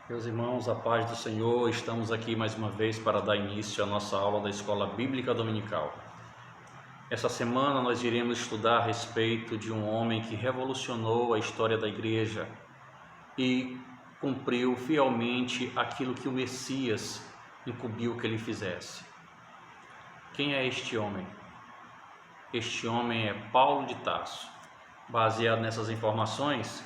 Meus irmãos, a paz do Senhor, estamos aqui mais uma vez para dar início à nossa aula da Escola Bíblica Dominical. Essa semana nós iremos estudar a respeito de um homem que revolucionou a história da igreja e cumpriu fielmente aquilo que o Messias incumbiu que ele fizesse. Quem é este homem? Este homem é Paulo de Tarso. Baseado nessas informações,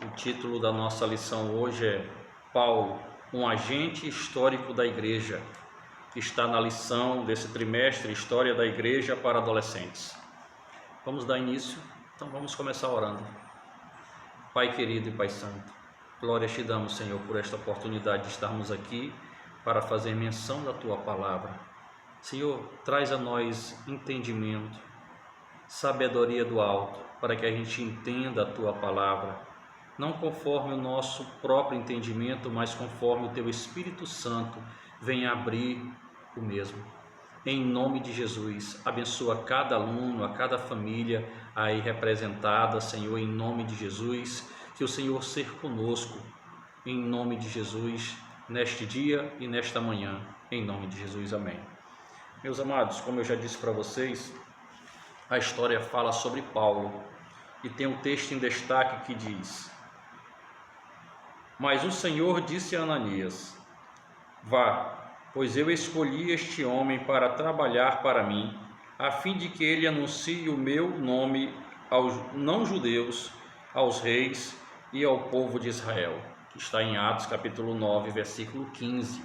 o título da nossa lição hoje é Paulo, um agente histórico da igreja, que está na lição desse trimestre História da Igreja para Adolescentes. Vamos dar início? Então vamos começar orando. Pai querido e Pai santo, glórias te damos, Senhor, por esta oportunidade de estarmos aqui para fazer menção da Tua Palavra. Senhor, traz a nós entendimento, sabedoria do alto, para que a gente entenda a Tua Palavra, não conforme o nosso próprio entendimento, mas conforme o Teu Espírito Santo venha abrir o mesmo. Em nome de Jesus, abençoa cada aluno, a cada família aí representada, Senhor, em nome de Jesus, que o Senhor seja conosco, em nome de Jesus, neste dia e nesta manhã, em nome de Jesus, amém. Meus amados, como eu já disse para vocês, a história fala sobre Paulo, e tem um texto em destaque que diz: Mas o Senhor disse a Ananias: Vá, pois eu escolhi este homem para trabalhar para mim, a fim de que ele anuncie o meu nome aos não-judeus, aos reis e ao povo de Israel. Que está em Atos capítulo 9, versículo 15.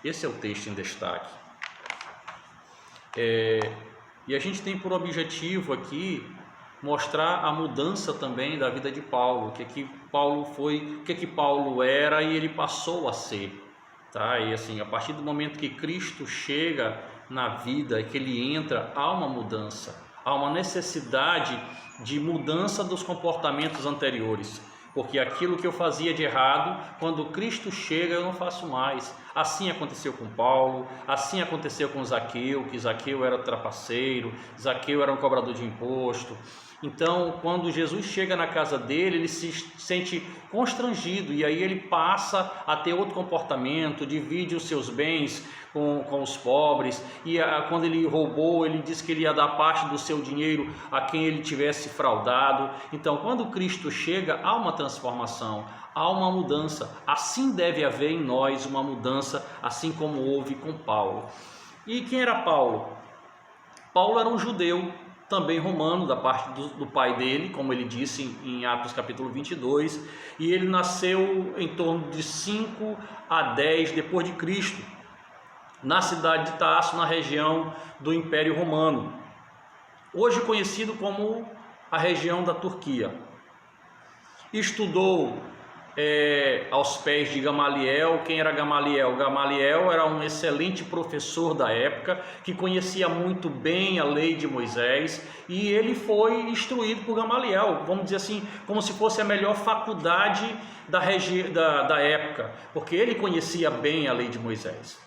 Esse é o texto em destaque. E a gente tem por objetivo aqui mostrar a mudança também da vida de Paulo, o que Paulo foi, o que Paulo era e ele passou a ser, tá? E assim, a partir do momento que Cristo chega na vida, que ele entra, há uma mudança, há uma necessidade de mudança dos comportamentos anteriores, porque aquilo que eu fazia de errado, quando Cristo chega, eu não faço mais. Assim aconteceu com Paulo, assim aconteceu com Zaqueu, que Zaqueu era trapaceiro, Zaqueu era um cobrador de imposto. Então, quando Jesus chega na casa dele, ele se sente constrangido e aí ele passa a ter outro comportamento, divide os seus bens com os pobres, e quando ele roubou, ele disse que ele ia dar parte do seu dinheiro a quem ele tivesse fraudado. Então, quando Cristo chega, há uma transformação, há uma mudança. Assim deve haver em nós uma mudança, assim como houve com Paulo. E quem era Paulo? Paulo era um judeu, também romano, da parte do pai dele, como ele disse em Atos capítulo 22, e ele nasceu em torno de 5 a 10 depois de Cristo, na cidade de Tarso, na região do Império Romano, hoje conhecido como a região da Turquia. Estudou aos pés de Gamaliel. Quem era Gamaliel? Gamaliel era um excelente professor da época, que conhecia muito bem a lei de Moisés, e ele foi instruído por Gamaliel, vamos dizer assim, como se fosse a melhor faculdade da época, porque ele conhecia bem a lei de Moisés.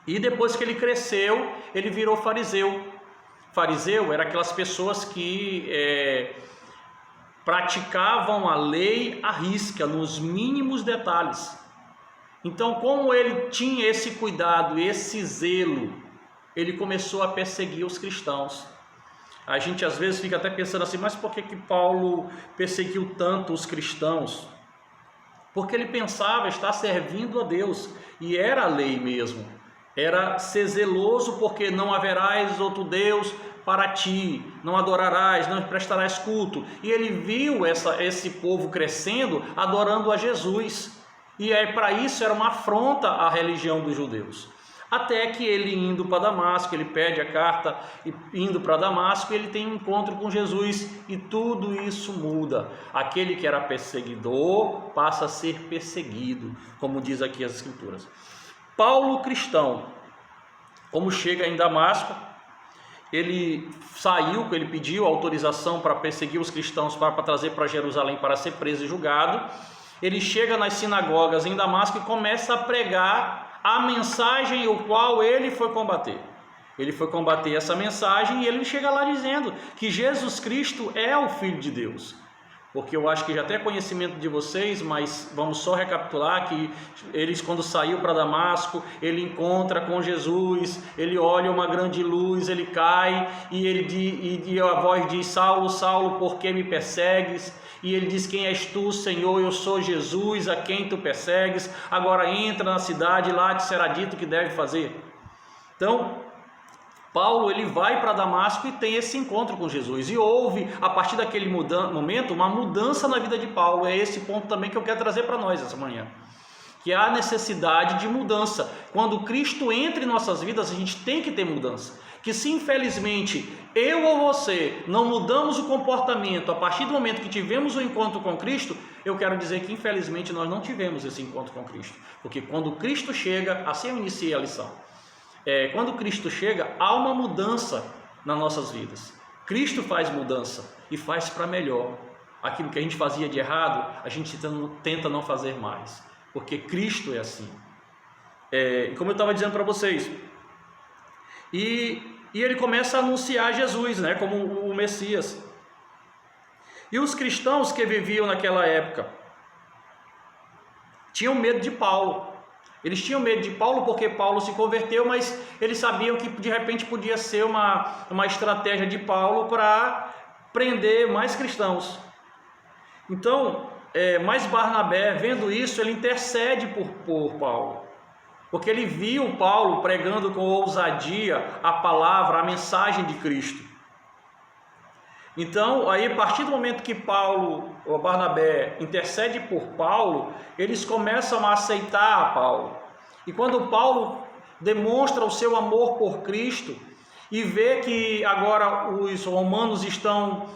E depois que ele cresceu, ele virou fariseu. Fariseu era aquelas pessoas que praticavam a lei à risca, nos mínimos detalhes. Então, como ele tinha esse cuidado, esse zelo, ele começou a perseguir os cristãos. A gente às vezes fica até pensando assim, mas por que Paulo perseguiu tanto os cristãos? Porque ele pensava estar servindo a Deus, e era a lei mesmo. Era ser zeloso, porque não haverás outro Deus para ti, não adorarás, não prestarás culto. E ele viu esse povo crescendo, adorando a Jesus. E para isso era uma afronta à religião dos judeus. Até que ele indo para Damasco, ele pede a carta, e indo para Damasco, ele tem um encontro com Jesus, e tudo isso muda. Aquele que era perseguidor passa a ser perseguido, como diz aqui as Escrituras. Paulo, cristão, como chega em Damasco, ele saiu, ele pediu autorização para perseguir os cristãos, para trazer para Jerusalém para ser preso e julgado. Ele chega nas sinagogas em Damasco e começa a pregar a mensagem o qual ele foi combater. Ele foi combater essa mensagem, e ele chega lá dizendo que Jesus Cristo é o Filho de Deus. porque eu acho que já tem conhecimento de vocês, mas vamos só recapitular que eles, quando saiu para Damasco, ele encontra com Jesus, ele olha uma grande luz, ele cai e a voz diz: Saulo, Saulo, por que me persegues? E ele diz: quem és tu, Senhor? Eu sou Jesus, a quem tu persegues. Agora entra na cidade, lá te será dito o que deve fazer. Então, Paulo, ele vai para Damasco e tem esse encontro com Jesus, e houve, a partir daquele momento, uma mudança na vida de Paulo. É esse ponto também que eu quero trazer para nós essa manhã, que há necessidade de mudança. Quando Cristo entra em nossas vidas, a gente tem que ter mudança, que se infelizmente eu ou você não mudamos o comportamento a partir do momento que tivemos o encontro com Cristo, eu quero dizer que infelizmente nós não tivemos esse encontro com Cristo, porque quando Cristo chega, assim eu iniciei a lição, quando Cristo chega, há uma mudança nas nossas vidas. Cristo faz mudança e faz para melhor. Aquilo que a gente fazia de errado, a gente tenta não fazer mais, porque Cristo é assim. Como eu estava dizendo para vocês, e ele começa a anunciar Jesus, né, como o Messias. E os cristãos que viviam naquela época tinham medo de Paulo. Eles tinham medo de Paulo porque Paulo se converteu, mas eles sabiam que de repente podia ser uma estratégia de Paulo para prender mais cristãos. Então, mas Barnabé, vendo isso, ele intercede por Paulo, porque ele viu Paulo pregando com ousadia a palavra, a mensagem de Cristo. Então, aí, a partir do momento que Barnabé intercede por Paulo, eles começam a aceitar Paulo. E quando Paulo demonstra o seu amor por Cristo e vê que agora os romanos estão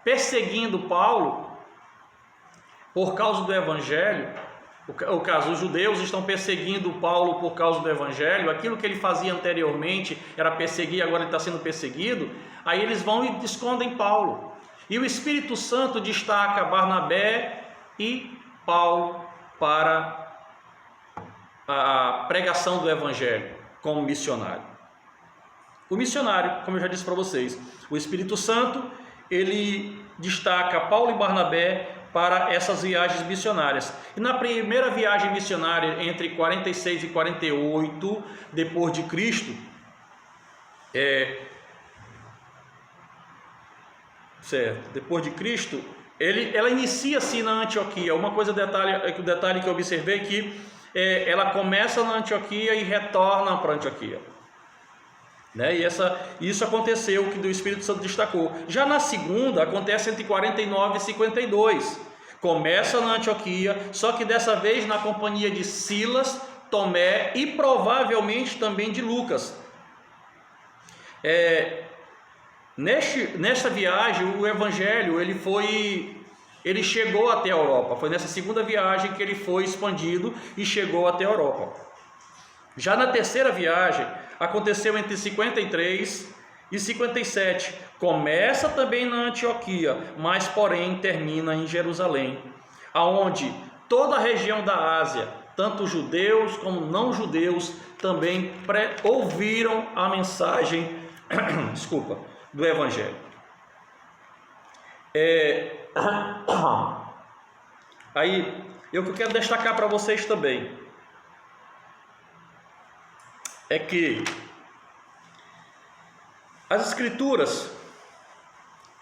perseguindo Paulo por causa do Evangelho, os judeus estão perseguindo Paulo por causa do Evangelho, aquilo que ele fazia anteriormente era perseguir, agora ele está sendo perseguido. Aí eles vão e escondem Paulo, e o Espírito Santo destaca Barnabé e Paulo para a pregação do Evangelho como missionário. O missionário, como eu já disse para vocês, o Espírito Santo, ele destaca Paulo e Barnabé para essas viagens missionárias. E na primeira viagem missionária, entre 46 e 48 depois de Cristo, depois de Cristo, ela inicia-se na Antioquia. Uma coisa, detalhe que eu observei, que ela começa na Antioquia e retorna para Antioquia, né? E isso aconteceu, que do Espírito Santo destacou. Já na segunda, acontece entre 49 e 52. Começa na Antioquia, só que dessa vez na companhia de Silas, Tomé e provavelmente também de Lucas. Nesta viagem, o Evangelho ele chegou até a Europa. Foi nessa segunda viagem que ele foi expandido e chegou até a Europa. Já na terceira viagem, aconteceu entre 53 e 57. Começa também na Antioquia, mas porém termina em Jerusalém, aonde toda a região da Ásia, tanto judeus como não judeus, também ouviram a mensagem do Evangelho. Aí, eu quero destacar para vocês também é que as Escrituras,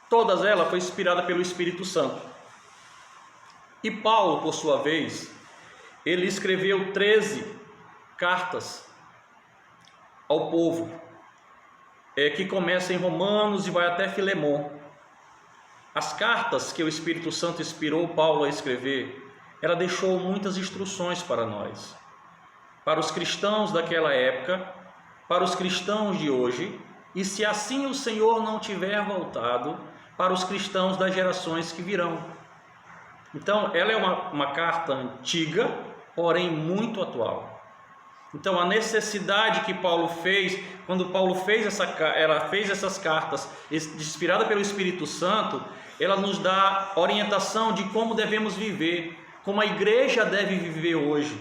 todas elas foram inspiradas pelo Espírito Santo. E Paulo, por sua vez, ele escreveu 13 cartas ao povo, que começa em Romanos e vai até Filemon. As cartas que o Espírito Santo inspirou Paulo a escrever, ela deixou muitas instruções para nós, para os cristãos daquela época, para os cristãos de hoje, e se assim o Senhor não tiver voltado, para os cristãos das gerações que virão. Então, ela é uma carta antiga, porém muito atual. Então, a necessidade que Paulo fez, quando Paulo fez essas cartas inspiradas pelo Espírito Santo, ela nos dá orientação de como devemos viver, como a igreja deve viver hoje.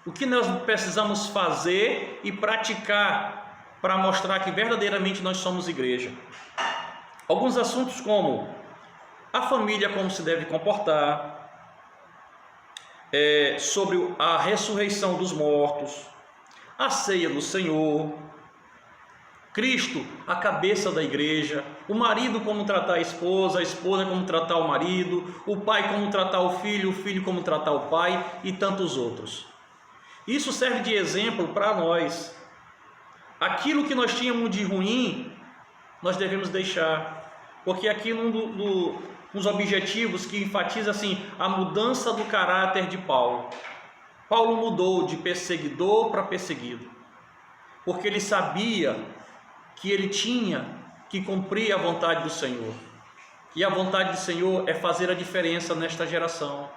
O que nós precisamos fazer e praticar para mostrar que verdadeiramente nós somos igreja. Alguns assuntos como a família como se deve comportar, sobre a ressurreição dos mortos, a ceia do Senhor, Cristo, a cabeça da igreja, o marido como tratar a esposa como tratar o marido, o pai como tratar o filho como tratar o pai e tantos outros. Isso serve de exemplo para nós. Aquilo que nós tínhamos de ruim, nós devemos deixar, porque aqui um dos objetivos que enfatiza assim a mudança do caráter de Paulo. Paulo mudou de perseguidor para perseguido, porque ele sabia que ele tinha que cumprir a vontade do Senhor. E a vontade do Senhor é fazer a diferença nesta geração,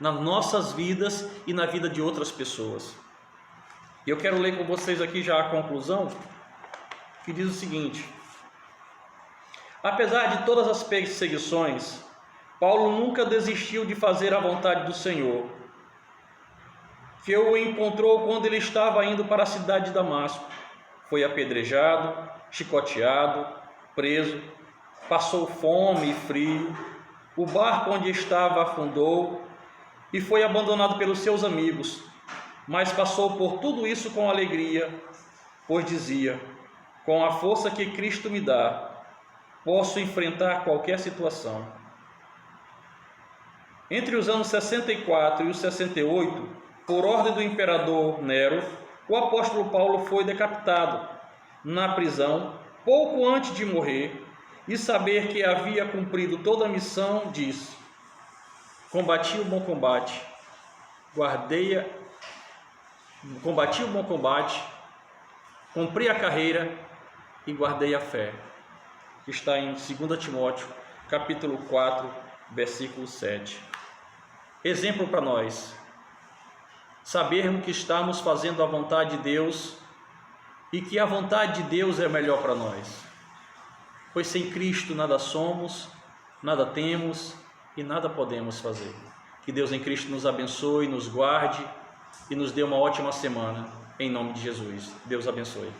nas nossas vidas e na vida de outras pessoas. E eu quero ler com vocês aqui já a conclusão, que diz o seguinte: apesar de todas as perseguições, Paulo nunca desistiu de fazer a vontade do Senhor, que o encontrou quando ele estava indo para a cidade de Damasco. Foi apedrejado, chicoteado, preso, passou fome e frio, o barco onde estava afundou e foi abandonado pelos seus amigos, mas passou por tudo isso com alegria, pois dizia: com a força que Cristo me dá, posso enfrentar qualquer situação. Entre os anos 64 e os 68, por ordem do imperador Nero, o apóstolo Paulo foi decapitado na prisão pouco antes de morrer, e saber que havia cumprido toda a missão, disse: combati o bom combate, cumpri a carreira e guardei a fé. Está em 2 Timóteo, capítulo 4, versículo 7. Exemplo para nós. Sabermos que estamos fazendo a vontade de Deus e que a vontade de Deus é melhor para nós. Pois sem Cristo nada somos, nada temos e nada podemos fazer. Que Deus em Cristo nos abençoe, nos guarde e nos dê uma ótima semana. Em nome de Jesus. Deus abençoe.